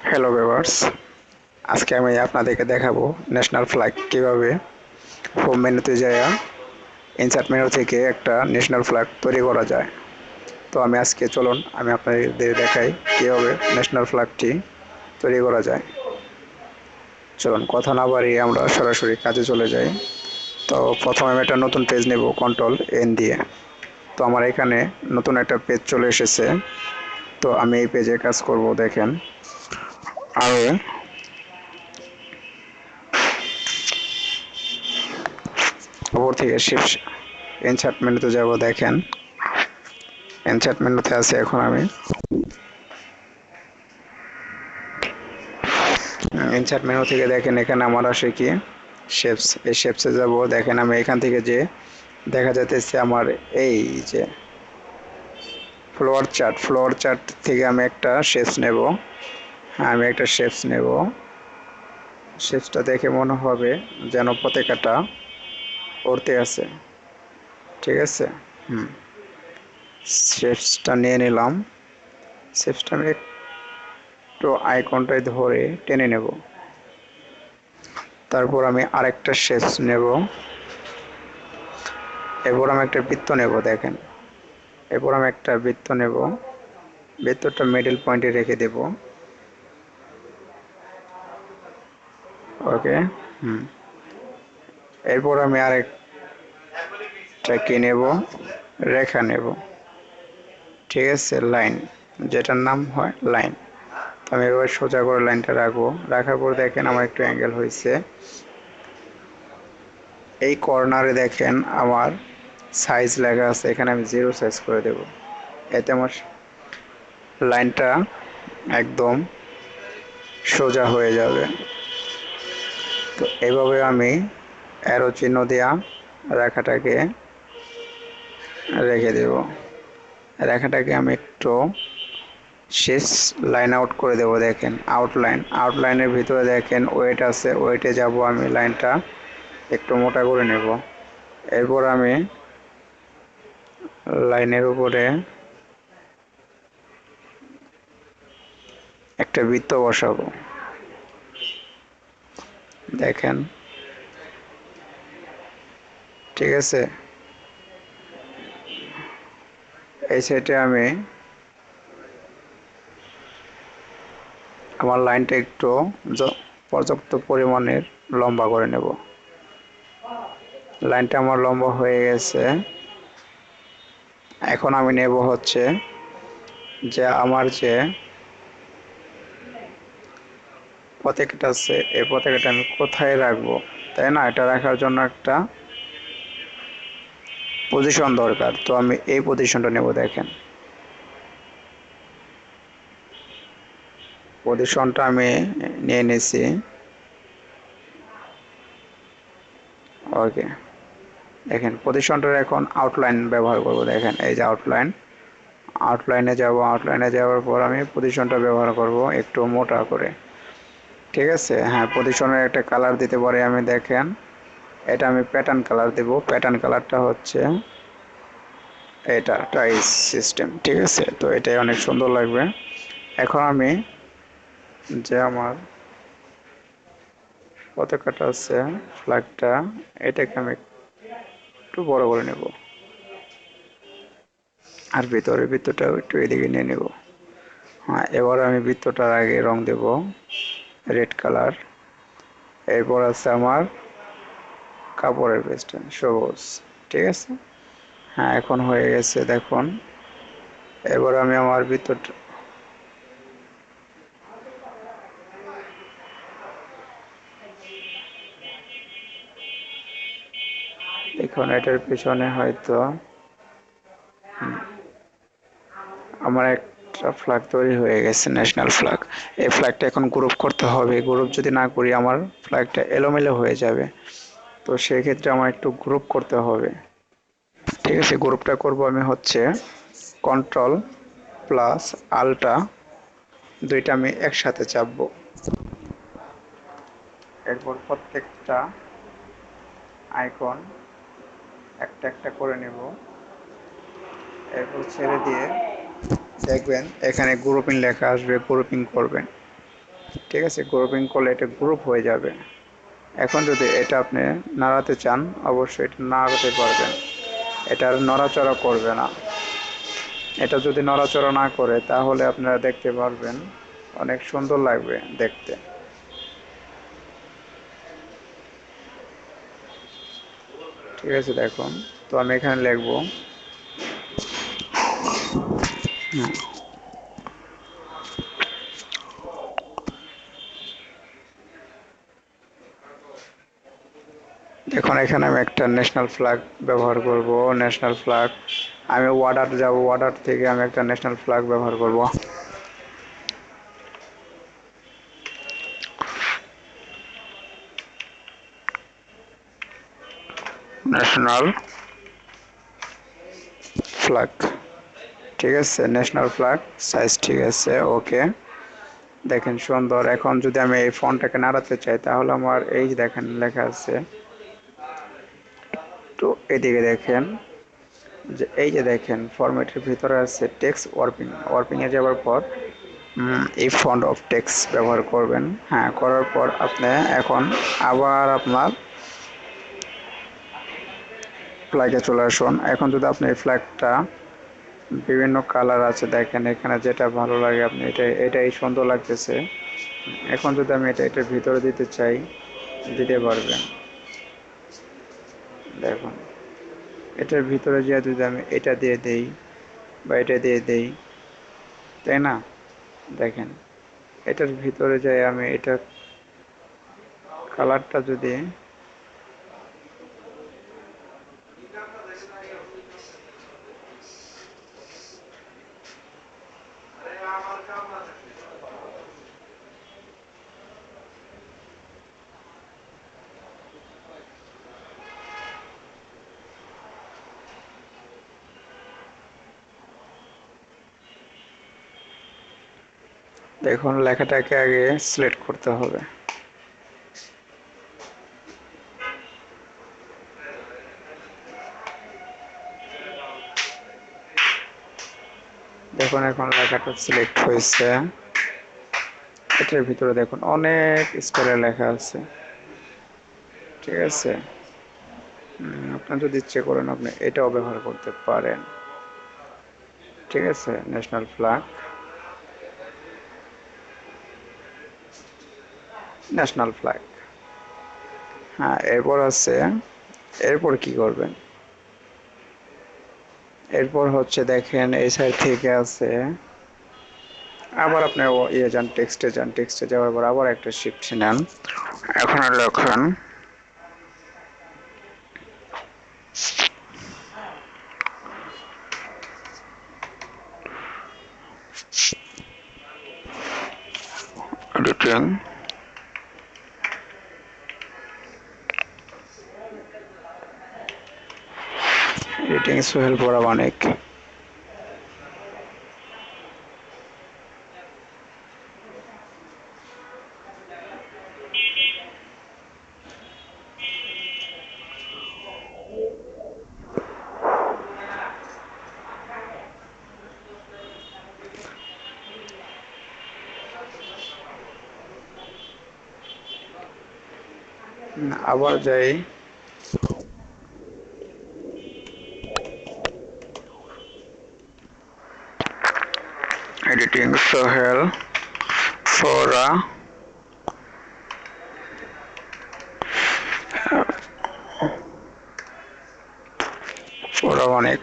Hello viewers, আজকে আমি আপনাদেরকে দেখাবো ন্যাশনাল ফ্ল্যাগ কিভাবে হোম মেনুতে যাওয়া ইনসার্ট মেনু থেকে একটা ন্যাশনাল ফ্ল্যাগ তৈরি করা যায়। তো আজকে চলুন আমি আপনাদের দেখাই কিভাবে ন্যাশনাল ফ্ল্যাগটি তৈরি করা যায়। চলুন কথা না বাড়িয়ে আমরা সরাসরি কাজে চলে যাই। তো প্রথমে আমি একটা নতুন পেজ নেব কন্ট্রোল এন দিয়ে। তো আমার এখানে নতুন একটা পেজ চলে এসেছে। তো আমি এই পেজে কাজ করব, দেখেন। আর উপর থেকে শিফট ইনসার্ট মেনুতে যাব, দেখেন ইনসার্ট মেনুতে আছে। এখন আমি ইনসার্ট মেনু থেকে দেখেন এখানে আমার আসে কি শেপস। এই শেপসে যাব, দেখেন আমি এখান থেকে যে দেখা যাচ্ছে আমার এই যে ফ্লোর চার্ট থেকে আমি একটা শেপস নেব। আমি একটা শেপস নেব। শেপসটা দেখে মনে হবে যেন পতাকাটা উড়তে আছে, ঠিক আছে। হুম, শেপসটা নিয়ে নিলাম। শেপসটা আমি একটু আইকনটায় ধরে টেনে নেব। তারপর আমি আরেকটা শেপস নেব। এরপর আমি একটা বৃত্ত নেব, দেখেন। এরপর আমি একটা বৃত্ত নেব। বৃত্তটা মিডল পয়েন্টে রেখে দেব। ওকে। হুম, এরপর আমি আরেকটা কি নেব, রেখা নেব, ঠিক আছে। লাইন, যেটার নাম হয় লাইন। তো আমি এবার সোজা করে লাইনটা রাখবো। রাখার পর দেখেন আমার একটু অ্যাঙ্গেল হয়েছে। এই কর্নারে দেখেন আমার সাইজ লেখা আছে, এখানে আমি 0 সাইজ করে দেব। এতে আমার লাইনটা একদম সোজা হয়ে যাবে। তো এইভাবে আমি অ্যারো চিহ্ন দেওয়া রেখাটাকে রেখে দেব। রেখাটাকে আমি একটু শেষ লাইন আউট করে দেব, দেখেন আউটলাইনের ভিতরে দেখেন ওয়েট আছে, ওয়েটে যাব। আমি লাইনটা একটু মোটা করে নেব। এরপর আমি লাইনের উপরে একটা বৃত্ত বসাবো, দেখেন, ঠিক আছে। এই সাইডে আমি আমার লাইনটা একটু পর্যাপ্ত পরিমাণের লম্বা করে নেব। লাইনটা আমার লম্বা হয়ে গেছে। এখন আমি নেব হচ্ছে যে আমার যে পতাকাটা আছে, এই পতাকাটা আমি কোথায় রাখবো, তাই না? এটা রাখার জন্য একটা পজিশন দরকার। তো আমি এই পজিশনটা নেব, দেখেন। পজিশনটা আমি নিয়ে নিয়েছি। ওকে, দেখেন পজিশনটার এখন আউটলাইন ব্যবহার করব। দেখেন এই যে আউটলাইনে যাব। আউটলাইনে যাওয়ার পর আমি পজিশনটা ব্যবহার করব একটু মোটা করে, ঠিক আছে। হ্যাঁ, পজিশনের একটা কালার দিতে পারি আমি, দেখেন। এটা আমি প্যাটার্ন কালার দেব। প্যাটার্ন কালারটা হচ্ছে এটা টাইস সিস্টেম, ঠিক আছে। তো এটাই অনেক সুন্দর লাগবে। এখন আমি যে আমার পতাকাটা আছে, ফ্ল্যাগটা, এটাকে আমি একটু বড় করে নেব। আর ভিতরের বৃত্তটাও একটু এদিকে নিয়ে নেব। হ্যাঁ, এবার আমি বৃত্তটার আগে রং দেব রেড কালার। এরপর আছে আমার কাপড়ের পেস্টটা সবুজ, ঠিক আছে। হ্যাঁ, এখন হয়ে গেছে, দেখুন। এবার আমি আমার বৃত্তটা দেখুন, এটার পিছনে হয়তো আমার একটা ফ্ল্যাগ তৈরি হয়ে গেছে, ন্যাশনাল ফ্ল্যাগ। এই ফ্ল্যাগটা এখন গ্রুপ করতে হবে। গ্রুপ যদি না করি আমার ফ্ল্যাগটা এলোমেলো হয়ে যাবে। তো সেই ক্ষেত্রে আমার একটু গ্রুপ করতে হবে, ঠিক আছে। গ্রুপটা করব আমি হচ্ছে কন্ট্রোল প্লাস আলটা, দুইটা আমি একসাথে চাপবো। এরপর প্রত্যেকটা আইকন একটা একটা করে নেব। এরপর ছেড়ে দিয়ে দেখবেন এখানে গ্রুপিং লেখা আসবে, গ্রুপিং করবেন। ঠিক আছে, গ্রুপিং করলে এটা গ্রুপ হয়ে যাবে। এখন যদি এটা আপনি নাড়াতে চান, অবশ্যই এটা নাড়াতে পারবেন, এটা আর নড়াচড়া করবে না। এটা যদি নড়াচড়া না করে তাহলে আপনারা দেখতে পারবেন অনেক সুন্দর লাগবে দেখতে। ঠিক আছে, দেখুন। তো আমি এখানে লিখবো, দেখুন এখানে আমি একটা ন্যাশনাল ফ্ল্যাগ ব্যবহার করব। ন্যাশনাল ফ্ল্যাগ, আমি ওয়ার্ডার যাব, ওয়ার্ডার থেকে আমি একটা ন্যাশনাল ফ্ল্যাগ ব্যবহার করব। ন্যাশনাল ফ্ল্যাগ, ঠিক আছে, ন্যাশনাল ফ্ল্যাগ সাইজ ঠিক আছে, ওকে। দেখেন সুন্দর। এখন যদি আমি এই ফন্টটাকে নাড়াতে চাই তাহলে আমার এই যে দেখেন লেখা আছে, তো এদিকে দেখেন যে এই যে দেখেন ফরম্যাটের ভিতরে আছে টেক্সট ওয়ার্পিং, ওয়ার্পিংয়ে যাওয়ার পর এই ফন্ট অফ টেক্সট ব্যবহার করবেন। হ্যাঁ, করার পর আপনি এখন আবার আপনার ফ্ল্যাগে চলে আসুন। এখন যদি আপনি এই ফ্ল্যাগটা বিভিন্ন কালার আছে, দেখেন এখানে যেটা ভালো লাগে আপনি এটাই সুন্দর লাগতেছে। এখন যদি আমি এটার ভিতরে দিতে চাই, দিতে পারবেন। দেখুন এটার ভিতরে যে যদি আমি এটা দিয়ে দেই বা এটা দিয়ে দেই, তাই না? দেখেন এটার ভিতরে যাই আমি এটা কালারটা যদি দেখুন লেখাটাকে আগে সিলেক্ট করতে হবে। দেখুন এখন লেখাটা সিলেক্ট হয়েছে। এটার ভিতরে দেখুন অনেক স্টাইলের লেখা আছে, ঠিক আছে। আপনার যদি ইচ্ছে করেন আপনি এটাও ব্যবহার করতে পারেন, ঠিক আছে। National flag, national flag. হ্যাঁ, এরপর আছে, এরপর কি করবেন, এরপর হচ্ছে দেখেন এই সাইড থেকে আছে, আবার আপনি ইয়ে যান, টেক্সটে যান, টেক্সটে যাওয়ার পর আবার একটা শিফট নেন। এখন লেখেন এডিটিং এডিটিং সোহেল পরামানিক। আবার যাই, এডিটিং সোহেল ফোরা পরামানিক,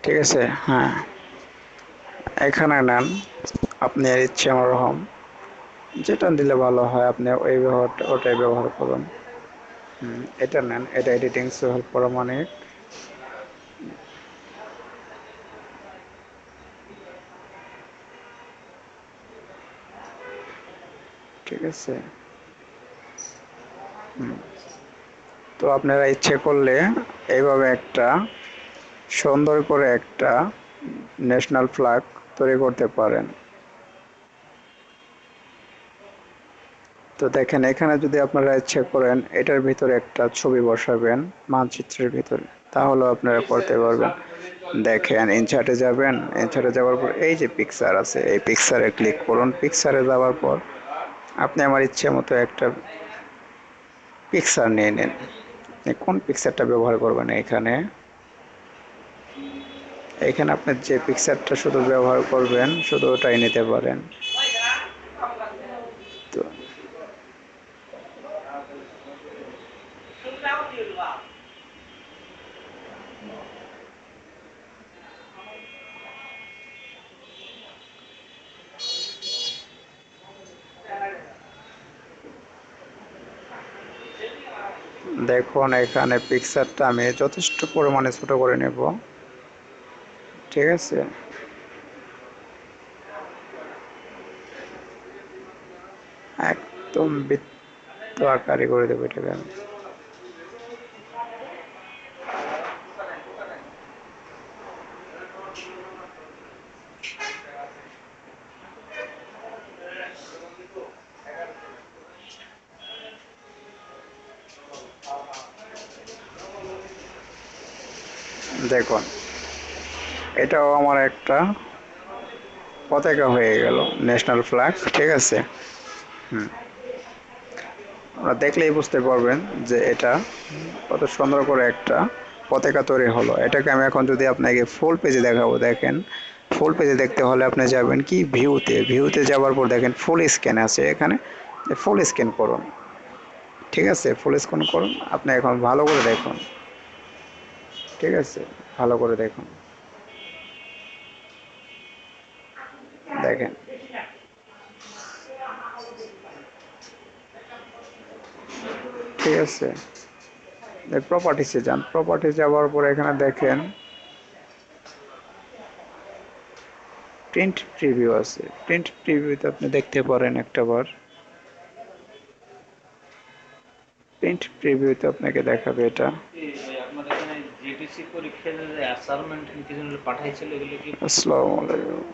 ঠিক আছে। হ্যাঁ, এখানে নেন, আপনি আর ইচ্ছে রকম যেটা দিলে ভালো হয় আপনি ওই ব্যবহারটা ওটাই ব্যবহার করুন। এটা নেন, এটা এডিটিং সোহেল পরামানিক, ঠিক আছে। তো আপনারা ইচ্ছে করলে এইভাবে একটা সুন্দর করে একটা ন্যাশনাল ফ্ল্যাগ তৈরি করতে পারেন। তো দেখেন এখানে যদি আপনারা ইচ্ছা করেন এটার ভিতরে একটা ছবি বসাবেন মানচিত্রের ভিতরে, তাহলে আপনারা করতে পারবেন। দেখেন ইনসার্টে যাবেন, ইনসার্টে যাওয়ার পর এই যে পিকচার আছে এই পিকচারে ক্লিক করুন। পিকচারে যাওয়ার পর আপনি আমার ইচ্ছে মতো একটা পিকচার নিয়ে নেন। কোন পিকচারটা ব্যবহার করবেন এখানে, এখানে আপনি যে পিকচারটা শুধু ব্যবহার করবেন শুধু ওটাই নিতে পারেন। তো দেখুন এখানে পিকচারটা আমি যথেষ্ট পরিমাণে ছোট করে নেব, ঠিক আছে। একদম বৃত্ত আকারে করে দেবো এটাকে আমি। দেখুন এটাও আমার একটা পতাকা হয়ে গেল, ন্যাশনাল ফ্ল্যাগ, ঠিক আছে। হুম, আপনারা দেখলেই বুঝতে পারবেন যে এটা কত সুন্দর করে একটা পতাকা তৈরি হলো। এটাকে আমি এখন যদি আপনাকে ফুল পেজে দেখাবো, দেখেন ফুল পেজে দেখতে হলে আপনি যাবেন কি ভিউতে, ভিউতে যাওয়ার পর দেখেন ফুল স্ক্যান আছে এখানে, ফুল স্ক্যান করুন, ঠিক আছে। ফুল স্ক্যান করুন, আপনি এখন ভালো করে দেখুন, ঠিক আছে, ভালো করে দেখুন, দেখেন ঠিক আছে। প্রপার্টিসে যান, প্রপার্টিস যাওয়ার পর এখানে দেখেন প্রিন্ট প্রিভিউ আছে, প্রিন্ট প্রিভিউতে আপনি দেখতে পারেন একটাবার, প্রিন্ট প্রিভিউতে আপনাকে দেখাবে এটা। আপনার এখানে জিটিসি পরীক্ষার অ্যাসাইনমেন্ট কিছু পাঠাইছিল, এগুলো কি? আসসালামু আলাইকুম।